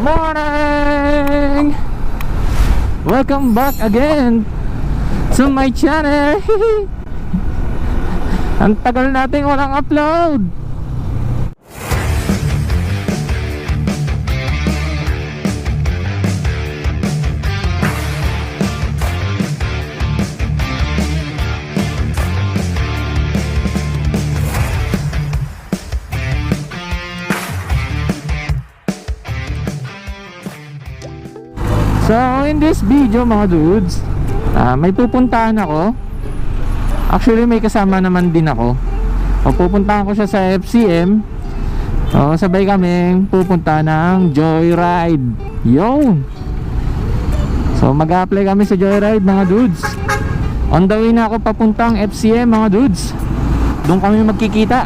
morning! Welcome back again to my channel. Ang tagal nating walang upload. So in this video mga dudes, may pupuntahan ako. Actually may kasama naman din ako. Pupuntahan ko siya sa FCM. Sabay kami pupunta ng Joyride. Yo! So mag-apply kami sa Joyride mga dudes. On the way na ako papuntang FCM mga dudes. Doon kami magkikita.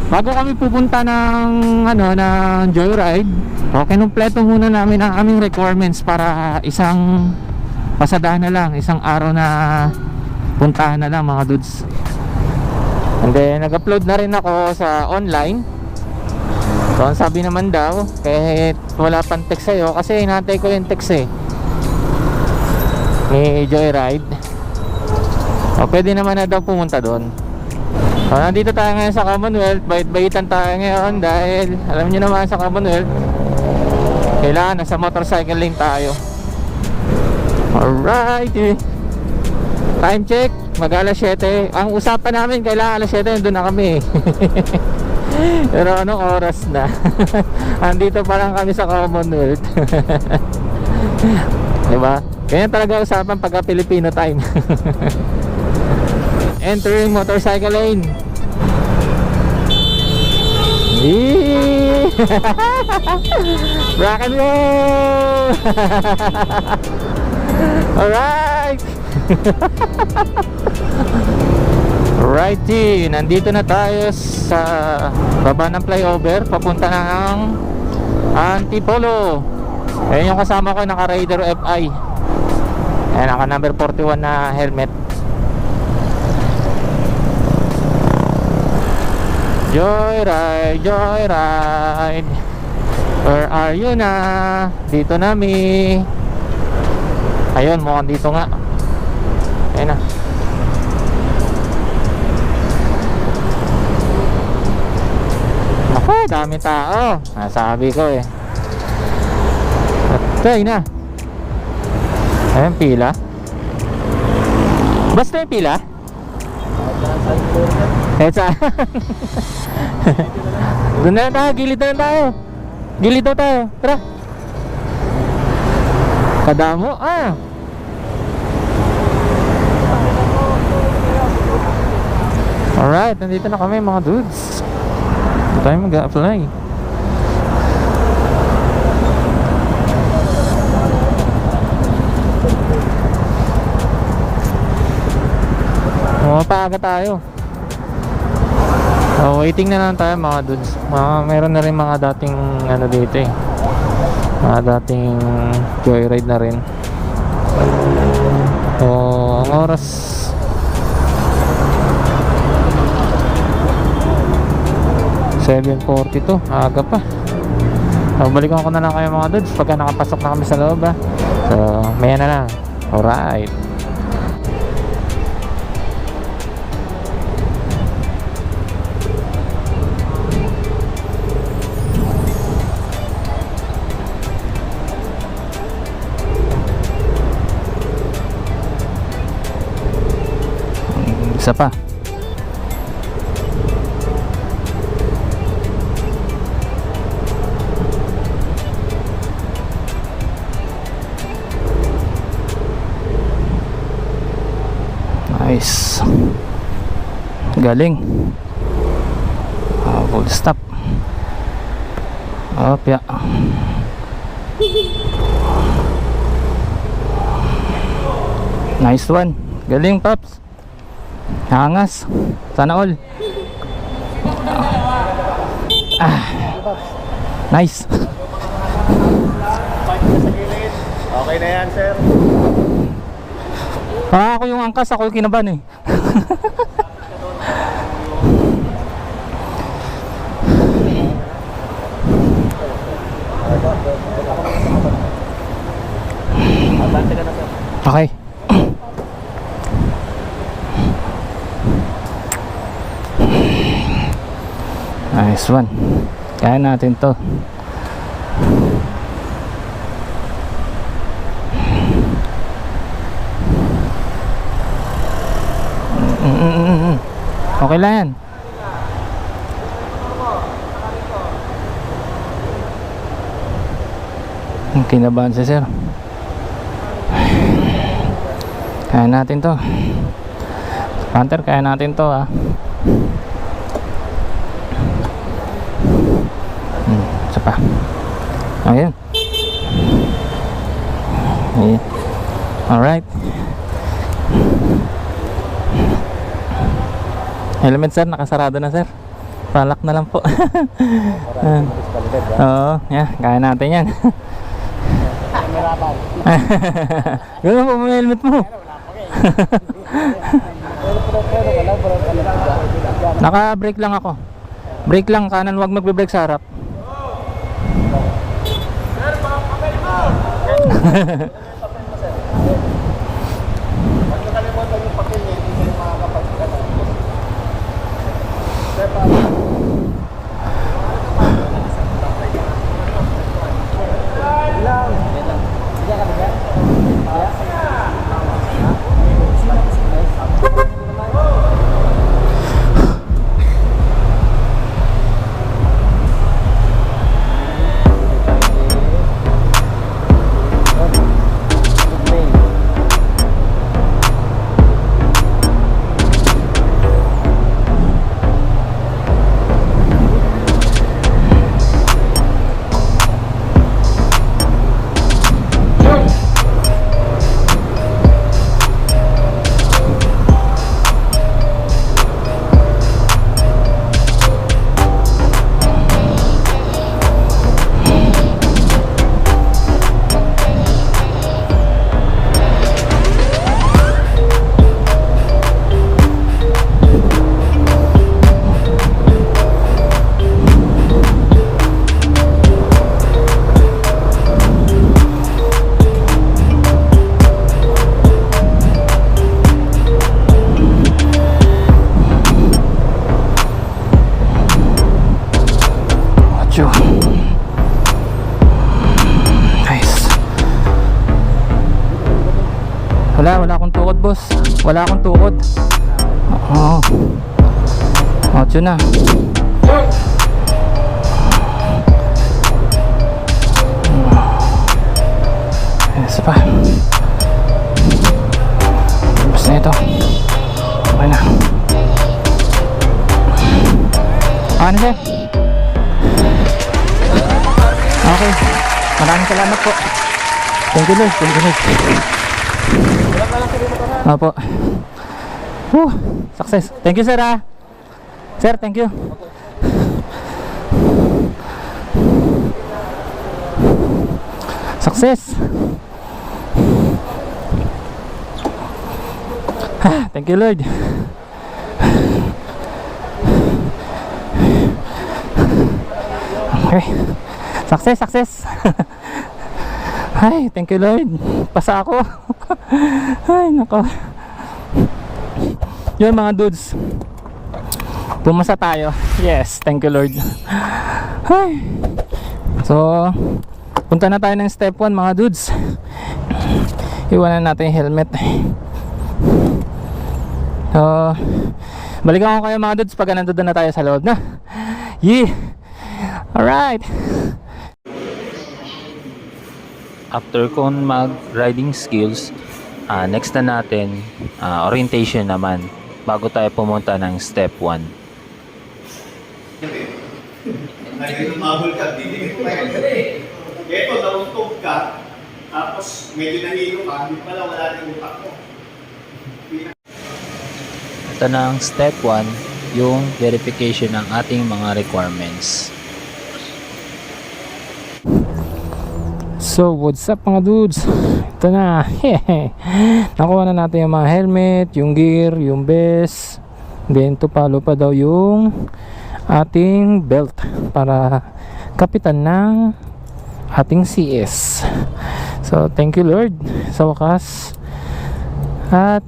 Bago kami pupunta ng ng Joyride, kinumpleto muna namin ang aming requirements para isang pasadahan na lang, isang araw na puntahan na lang mga dudes. And then nag-upload na rin ako sa online. So ang sabi naman daw, kahit wala pang text sa'yo, kasi hinantay ko yung text ni Joyride, pwede naman na daw pumunta doon. So nandito tayo ngayon sa Commonwealth. Bait-baitan tayo ngayon dahil alam niyo naman sa Commonwealth kailangan nasa motorcycle lane tayo. Alright, time check, mag-alas 7. Ang usapan namin kailangan alas 7 doon na kami. Pero anong oras na? Andito pa lang kami sa Commonwealth. Diba? Ganyan talaga usapan pagka Filipino time. Entering motorcycle lane. Rock and roll. Alright. Alrighty, nandito na tayo sa baba ng flyover papunta ng Antipolo. Ayan yung kasama ko, naka Raider FI. Ayan, naka number 41 na helmet. Joyride, Joyride, where are you na? Dito na mi. Ayun, mukhang dito nga. Ayun na. Naku, dami tao. Sabi ko Patay na. Ayun, pila. Basta yung pila? Doon na tayo, gilid na tayo. Gilid na tayo, tara. Kadamo, Alright, nandito na kami mga dudes. Dito tayo mag-apply. Mapaga tayo. Waiting na lang tayo mga dudes. Meron na rin mga dating dito mga dating Joyride na rin. Ang oras (7:42), aga pa. Balikan ko na lang kayo mga dudes pagka nakapasok na kami sa loob. So maya na lang. Alright. Isa pa. Nice. Galing. Full stop. Opya. Nice one. Galing, Paps. Hangas. Sana all. Nice. Okay na yan, sir. Ako yung angkas, ako yung kinaban Nice one. Kaya natin to. Okay lang yan. Kinabahan si sir. Kaya natin to. Panther, kaya natin to ha. Isa pa. Ayun. Ayan. Alright. Helmet sir, nakasarado na sir. Palak na lang po. Oo, yeah, kaya natin yan. Gano'n po may helmet mo. Naka-brake lang ako. Brake lang, kanan, wag magbe-brake sa harap. Nice. Wala akong tukod boss. Wala akong tukod. Oo. 8 na. Isa pa. Tapos na ito. Okay na. Ano siya? Okay. Maraming salamat po. Thank you Lord. Thank you Lord. Opo. Success. Thank you sir ha. Sir, thank you. Success. Thank you Lord. Okay. Success. Ay, thank you Lord. Pasa ako. Ay, nako. Yun mga dudes. Pumasa tayo. Yes, thank you Lord. Ay. So, punta na tayo ng step 1 mga dudes. Iwanan natin yung helmet. So, balikan ko kayo mga dudes pag nandun na tayo sa loob na. Yeah. Alright. After kong mag riding skills, next na natin orientation naman bago tayo pumunta ng step 1. Nagmamahol ka, titigil ko tayo. Ito, nauntog ka, tapos medyo nahilo ka, hindi pala wala rin utak mo. Ito na ang step 1, yung verification ng ating mga requirements. So what's up mga dudes, ito na. Nakuha na natin yung mga helmet, yung gear, yung vest, then to follow pa daw yung ating belt para kapitan ng ating CS. So thank you Lord sa wakas, at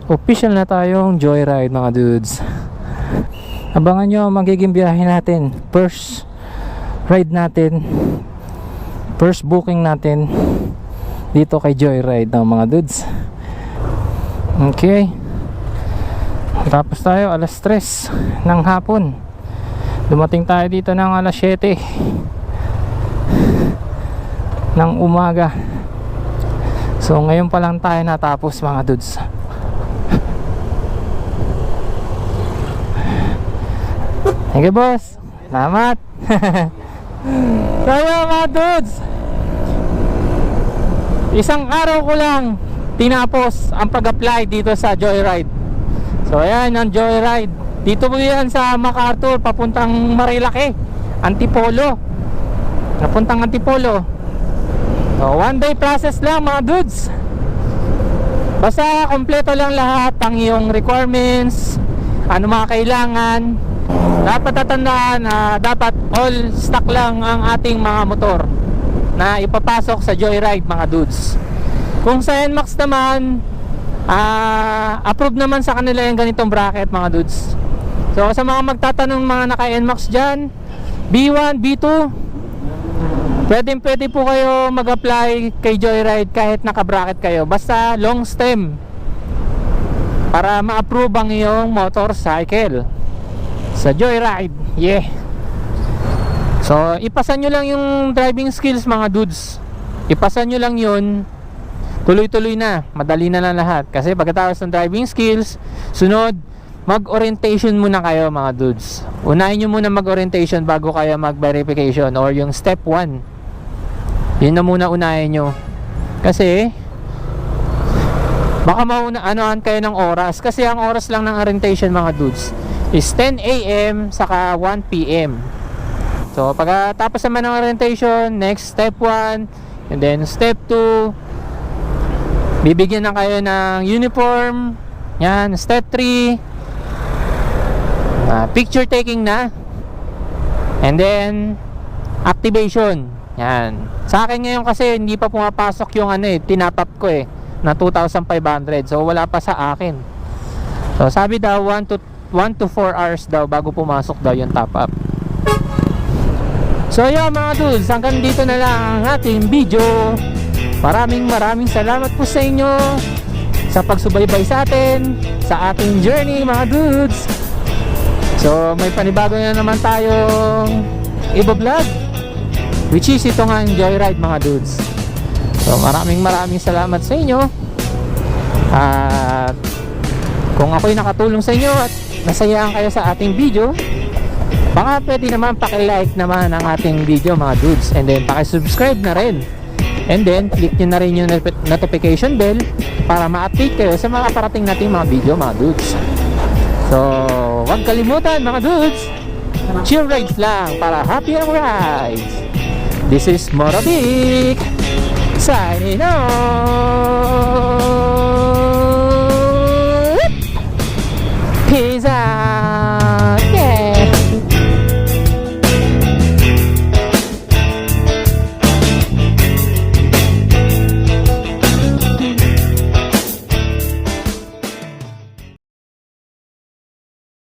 official na tayong joyride mga dudes. Abangan nyo ang magiging biyahe natin. First ride natin, first booking natin dito kay Joyride ng mga dudes. Okay, tapos tayo alas 3 ng hapon. Dumating tayo dito ng alas 7 ng umaga. So ngayon pa lang tayo natapos mga dudes. Thank you boss, salamat. So yun mga dudes, isang araw ko lang tinapos ang pag-apply dito sa Joyride. So ayan ang Joyride. Dito po yan sa MacArthur papuntang Marilaki, Antipolo. Napuntang Antipolo. So one day process lang mga dudes. Basta kompleto lang lahat ang iyong requirements, ano mga kailangan. Dapat tatandaan na dapat all stock lang ang ating mga motor na ipapasok sa Joyride mga dudes. Kung sa NMAX naman, approve naman sa kanila yung ganitong bracket mga dudes. So sa mga magtatanong mga naka NMAX dyan, B1, B2, pwede po kayo mag-apply kay Joyride kahit naka-bracket kayo. Basta long stem para ma-approve ang iyong motorcycle sa Joyride. Yeah. So ipasan nyo lang yung driving skills mga dudes. Ipasan nyo lang yun, tuloy-tuloy na, madali na lang lahat. Kasi pagkatapos ng driving skills, sunod mag-orientation muna kayo mga dudes. Unahin nyo muna mag-orientation bago kayo mag-verification or yung step 1. Yun na muna unahin nyo. Kasi baka anoan kayo ng oras. Kasi ang oras lang ng orientation mga dudes is 10 AM saka 1 PM. So pagkatapos naman ng orientation, next step 1 and then step 2, bibigyan na kayo ng uniform. Yan, step 3, picture taking na. And then activation. Yan. Sa akin ngayon kasi hindi pa pumapasok yung tinatap ko na 2,500. So wala pa sa akin. So sabi daw 1 to 4 hours daw bago pumasok daw yung top up. So yun mga dudes, hanggang dito na lang ang ating video. Maraming salamat po sa inyo sa pagsubaybay sa atin sa ating journey mga dudes. So may panibago na naman tayong i-vlog, which is ito nga ang Joyride mga dudes. So maraming salamat sa inyo. At kung ako'y nakatulong sa inyo at nasayaan kayo sa ating video, baka pwede naman paki-like naman ang ating video mga dudes. And then paki-subscribe na rin. And then click nyo na rin yung notification bell para ma-update kayo sa mga parating nating mga video mga dudes. So huwag kalimutan mga dudes, chill rides lang para happy rides. This is Moravik signing off. Peace out.